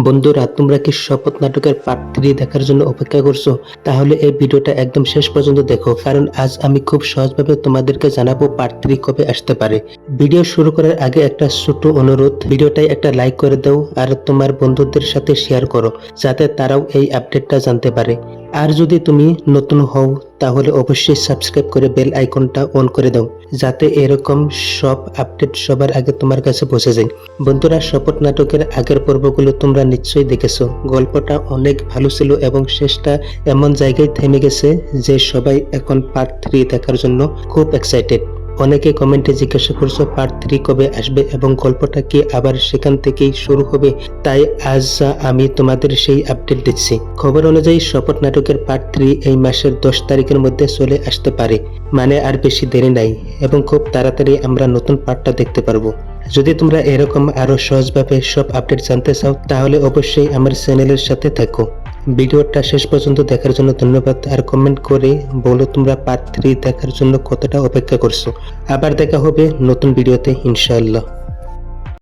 বন্ধুরা, তোমরা কি শপথ নাটকের পার্ট 3 দেখার জন্য অপেক্ষা করছো? তাহলে এই ভিডিওটা একদম শেষ পর্যন্ত দেখো, কারণ আজ আমি খুব সহজভাবে তোমাদেরকে জানাবো পার্ট 3 কবে আসতে পারে। ভিডিও শুরু করার আগে একটা ছোট অনুরোধ, ভিডিওটাই একটা লাইক করে দাও আর তোমার বন্ধুদের সাথে শেয়ার করো, যাতে তারাও এই আপডেটটা জানতে পারে। আর যদি তুমি নতুন হও তাহলে অবশ্যই সাবস্ক্রাইব করে বেল আইকনটা অন করে দাও, যাতে এরকম সব আপডেট সবার আগে তোমার কাছে পৌঁছে যায়। বন্ধুরা, শপথ নাটকের আগের পর্বগুলো তোমরা নিশ্চয়ই দেখেছো। গল্পটা অনেক ভালো ছিল এবং শেষটা এমন জায়গায় থেমে গেছে যে সবাই এখন পার্ট 3 দেখার জন্য খুব এক্সাইটেড। অনেকে কমেন্টে জিজ্ঞাসা করছো পার্ট 3 কবে আসবে এবং গল্পটা কি আবার সেখান থেকেই শুরু হবে। তাই আজ আমি তোমাদের সেই আপডেট দিচ্ছি। খবর অনুযায়ী শপথ নাটকের পার্ট 3 এই মাসের 10 তারিখের মধ্যে চলে আসতে পারে, মানে আর বেশি দেরি নাই এবং খুব তাড়াতাড়ি আমরা নতুন পার্টটা দেখতে পারবো। যদি তোমরা এরকম আরো সহজভাবে সব আপডেট জানতে চাও তাহলে অবশ্যই আমার চ্যানেলের সাথে থাকো। ভিডিওটা শেষ পর্যন্ত দেখার জন্য ধন্যবাদ, আর কমেন্ট করে বলো তোমরা পার্ট 3 দেখার জন্য কতটা অপেক্ষা করছো। আবার দেখা হবে নতুন ভিডিওতে ইনশাআল্লাহ।